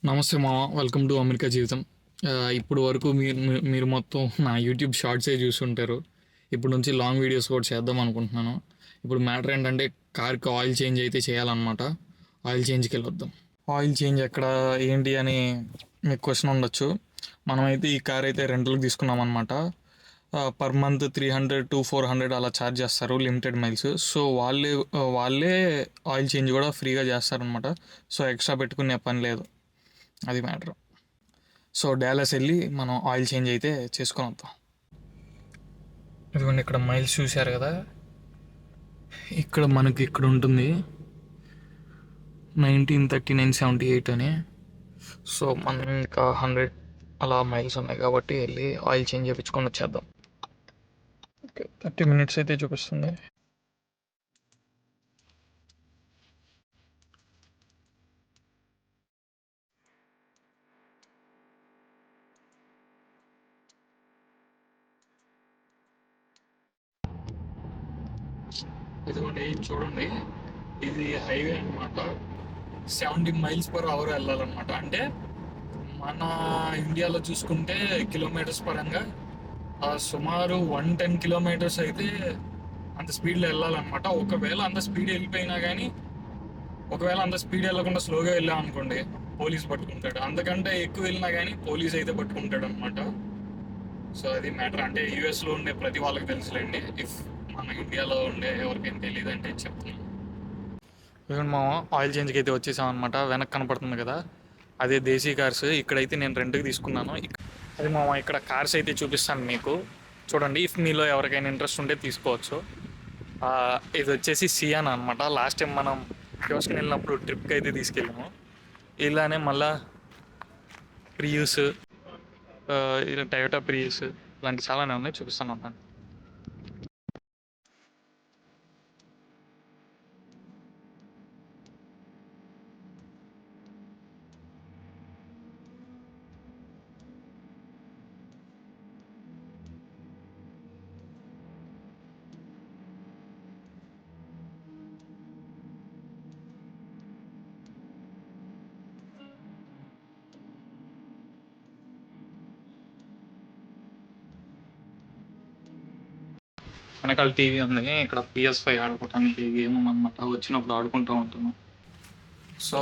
నమస్తే మామ, welcome to America జీవితం. ఇప్పుడు వరకు మీరు మొత్తం నా యూట్యూబ్ షార్ట్సే చూస్తుంటారు. ఇప్పుడు నుంచి లాంగ్ వీడియోస్ కూడా చేద్దాం అనుకుంటున్నాను. ఇప్పుడు మ్యాటర్ ఏంటంటే కార్కి ఆయిల్ చేంజ్ అయితే చేయాలన్నమాట. ఆయిల్ చేంజ్కి వెళ్ళొద్దాం. ఆయిల్ చేంజ్ ఎక్కడ ఏంటి అని మీకు క్వశ్చన్ ఉండొచ్చు. మనమైతే ఈ కార్ అయితే రెంట్లకు తీసుకున్నాం అనమాట. పర్ మంత్ 300 to 400 అలా ఛార్జ్ చేస్తారు, లిమిటెడ్ మైల్స్. సో వాళ్ళే ఆయిల్ చేంజ్ కూడా ఫ్రీగా చేస్తారనమాట. సో ఎక్స్ట్రా పెట్టుకునే పని లేదు. అది మ్యాటర్. సో డాలస్ వెళ్ళి మనం ఆయిల్ చేంజ్ అయితే చేసుకొని వద్దాం. ఇదిగోండి, ఇక్కడ మైల్స్ చూశారు కదా, ఇక్కడ మనకి ఇక్కడ ఉంటుంది 1939.78 అని. సో మనం ఇంకా 100 అలా మైల్స్ ఉన్నాయి కాబట్టి వెళ్ళి ఆయిల్ చేంజ్ చేయించుకొని వచ్చేద్దాం. ఓకే, 30 minutes అయితే చూపిస్తుంది. ఇదిగోండి చూడండి, ఇది హైవే అనమాట. 70 miles/hour వెళ్ళాలన్నమాట. అంటే మన ఇండియాలో చూసుకుంటే కిలోమీటర్స్ పరంగా సుమారు 110 kilometers అయితే అంత స్పీడ్లో వెళ్ళాలన్నమాట. ఒకవేళ అంత స్పీడ్ వెళ్ళిపోయినా కానీ, ఒకవేళ అంత స్పీడ్ వెళ్ళకుండా స్లోగా వెళ్ళాం అనుకోండి, పోలీస్ పట్టుకుంటాడు. అంతకంటే ఎక్కువ వెళ్ళినా కానీ పోలీస్ అయితే పట్టుకుంటాడు అనమాట. సో అది మ్యాటర్. అంటే యూఎస్లో ఉండే ప్రతి వాళ్ళకి తెలుసులేండి. ఇఫ్ మన ఇండియాలో ఉండే ఎవరికైనా తెలియదు అంటే చెప్తున్నాను. ఇవన్నీ మామ, ఆయిల్ చేంజ్కి అయితే వచ్చేసాం అనమాట. వెనక్కి కనపడుతుంది కదా, అదే దేశీ కార్స్. ఇక్కడైతే నేను రెంట్కి తీసుకున్నాను. అది మామ, ఇక్కడ కార్స్ అయితే చూపిస్తాను మీకు. చూడండి, ఇఫ్ మీలో ఎవరికైనా ఇంట్రెస్ట్ ఉంటే తీసుకోవచ్చు. ఇది వచ్చేసి సియాన్ అనమాట. లాస్ట్ టైం మనం హ్యూస్టన్ వెళ్ళినప్పుడు ట్రిప్కి అయితే తీసుకెళ్ళాము. ఇలానే మళ్ళా ప్రియూస్, ఇలా టయోటా ప్రియూస్ ఇలాంటి చాలానే ఉన్నాయి, చూపిస్తాను అన్నాను. వెనకాల టీవీ ఉంది, ఇక్కడ PS5 ఆడుకోవటానికి గేమ్ అనమాట. వచ్చినప్పుడు ఆడుకుంటూ ఉంటాను. సో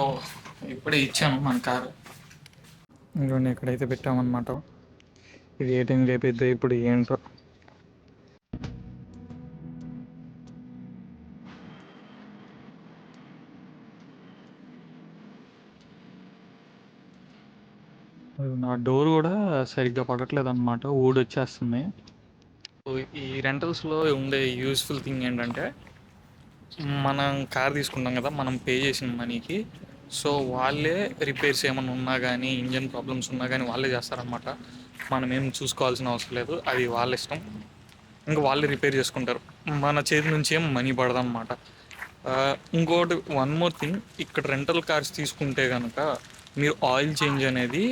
ఇప్పుడే ఇచ్చాను మన కారు. ఇంకోండి, ఇక్కడైతే పెట్టామన్నమాట. ఇది ఏ టైం రేపిద్దో ఇప్పుడు ఏంటో. నా డోర్ కూడా సరిగ్గా పడట్లేదు అనమాట, ఊడొచ్చేస్తుంది. ఈ రెంటల్స్లో ఉండే యూస్ఫుల్ థింగ్ ఏంటంటే, మనం కార్ తీసుకుంటాం కదా, మనం పే చేసిన మనీకి సో వాళ్ళే రిపేర్స్ ఏమైనా ఉన్నా కానీ, ఇంజన్ ప్రాబ్లమ్స్ ఉన్నా కానీ వాళ్ళే చేస్తారనమాట. మనం ఏం చూసుకోవాల్సిన అవసరం లేదు, అది వాళ్ళ ఇష్టం. ఇంకా వాళ్ళే రిపేర్ చేసుకుంటారు, మన చేతి నుంచి ఏం మనీ పడదన్నమాట. ఇంకోటి, వన్ మోర్ థింగ్, ఇక్కడ రెంటల్ కార్స్ తీసుకుంటే కనుక మీరు ఆయిల్ చేంజ్ అనేది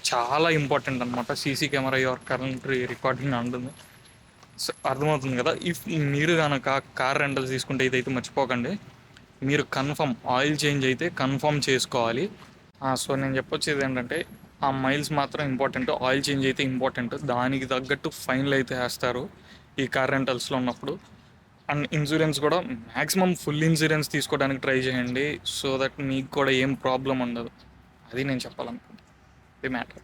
చాలా ఇంపార్టెంట్ అనమాట. CC camera your current recording ఉంటుంది. సో అర్థమవుతుంది కదా. ఇఫ్ మీరు కనుక కార్ రెంటల్స్ తీసుకుంటే ఇదైతే మర్చిపోకండి, మీరు కన్ఫర్మ్ ఆయిల్ చేంజ్ అయితే కన్ఫర్మ్ చేసుకోవాలి. సో నేను చెప్పొచ్చేది ఏంటంటే, ఆ మైల్స్ మాత్రం ఇంపార్టెంట్, ఆయిల్ చేంజ్ అయితే ఇంపార్టెంట్. దానికి తగ్గట్టు ఫైన్లు అయితే వేస్తారు ఈ కార్ రెంటల్స్లో ఉన్నప్పుడు. అండ్ ఇన్సూరెన్స్ కూడా మ్యాక్సిమం ఫుల్ ఇన్సూరెన్స్ తీసుకోవడానికి ట్రై చేయండి, సో దట్ మీకు కూడా ఏం ప్రాబ్లం ఉండదు. అది నేను చెప్పాలనుకుంటున్నాను. The matter.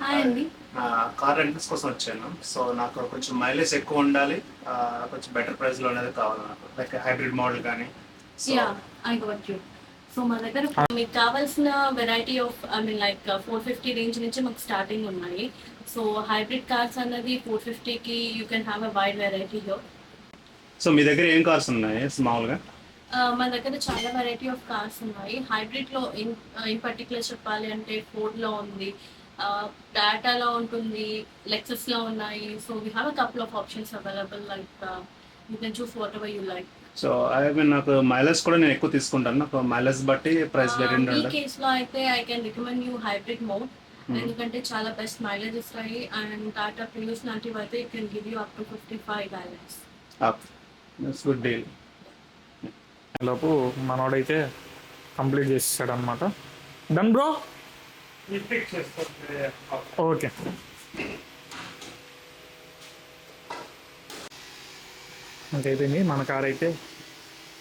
హాయ్ అండి. కార్ రెంటల్స్ కోసం వచ్చాను. సో నాకు కొంచెం మైలేజ్ ఎక్కువ ఉండాలి, కొంచెం బెటర్ ప్రైస్ లో అనేది కావాలి నాకు, లైక్ హైబ్రిడ్ మోడల్ కానీ. Yeah, I got you. So మన దగ్గర మీకు కావాల్సిన వెరైటీ ఆఫ్ లైక్ 450 రేంజ్ నుంచి మాకు స్టార్టింగ్ ఉన్నాయి. సో హైబ్రిడ్ కార్స్ అన్నది 450కి you can have a wide variety here. So మీ దగ్గర ఏం కార్స్ ఉన్నాయి మామూలుగా? మన దగ్గర చాలా వెరైటీ ఆఫ్ కార్స్ ఉన్నాయి. హైబ్రిడ్లో ఇన్ పర్టికులర్ చెప్పాలి అంటే ఫోర్డ్లో ఉంది, టాటాలో ఉంటుంది, లెక్సస్లో ఉన్నాయి. So we have a couple of options available, like you can choose what ever you like. So I mean నాకు మైలేజ్ కూడా నేను ఎక్కువ తీసుకుంటాను, నాకు మైలేజ్ బట్టి ప్రైస్ వేరియంట్ ఈ ఉంటుంది. కేసులో అయితే I can recommend you hybrid mode. ఎందుకంటే చాలా బెస్ట్ మైలేజ్ ఇస్తాయి అండ్ టాటా ప్రియూస్ లాంటివి అయితే it can give you up to 55 gallons. Good deal. లోపు మనోడైతే కంప్లీట్ చేసేసాడు అనమాట. Done bro. ఓకే. ఇంకైపోయింది, మన కార్ అయితే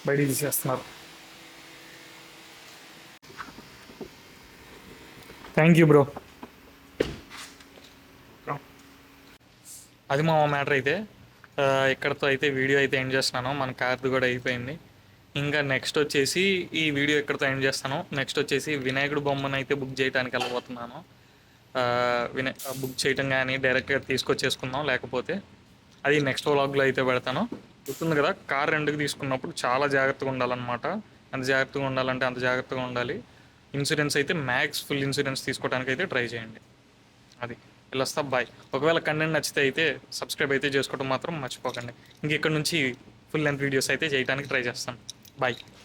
బయటికి తీసేస్తున్నారు. Thank you bro. అది మా మ్యాటర్ అయితే ఇక్కడతో అయితే వీడియో అయితే ఎండ్ చేస్తున్నాను. మన కార్ది కూడా అయిపోయింది. ఇంకా నెక్స్ట్ వచ్చేసి ఈ వీడియో ఇక్కడతో ఎండ్ చేస్తాను. నెక్స్ట్ వచ్చేసి వినాయకుడు బొమ్మను అయితే బుక్ చేయడానికి వెళ్ళబోతున్నాను. బుక్ చేయటం కానీ డైరెక్ట్గా తీసుకొచ్చేసుకుందాం, లేకపోతే అది నెక్స్ట్ వ్లాగ్లో అయితే పెడతాను. గుర్తుంది కదా, కార్ రెంట్కి తీసుకున్నప్పుడు చాలా జాగ్రత్తగా ఉండాలన్నమాట. ఎంత జాగ్రత్తగా ఉండాలంటే అంత జాగ్రత్తగా ఉండాలి. ఇన్సూరెన్స్ అయితే మ్యాక్స్ ఫుల్ ఇన్సూరెన్స్ తీసుకోవడానికి అయితే ట్రై చేయండి. అది వెళ్ళొస్తా, బాయ్. ఒకవేళ కంటెంట్ నచ్చితే అయితే సబ్స్క్రైబ్ అయితే చేసుకోవడం మాత్రం మర్చిపోకండి. ఇంక ఇక్కడ నుంచి ఫుల్ లెంత్ వీడియోస్ అయితే చేయడానికి ట్రై చేస్తాను. బాయ్.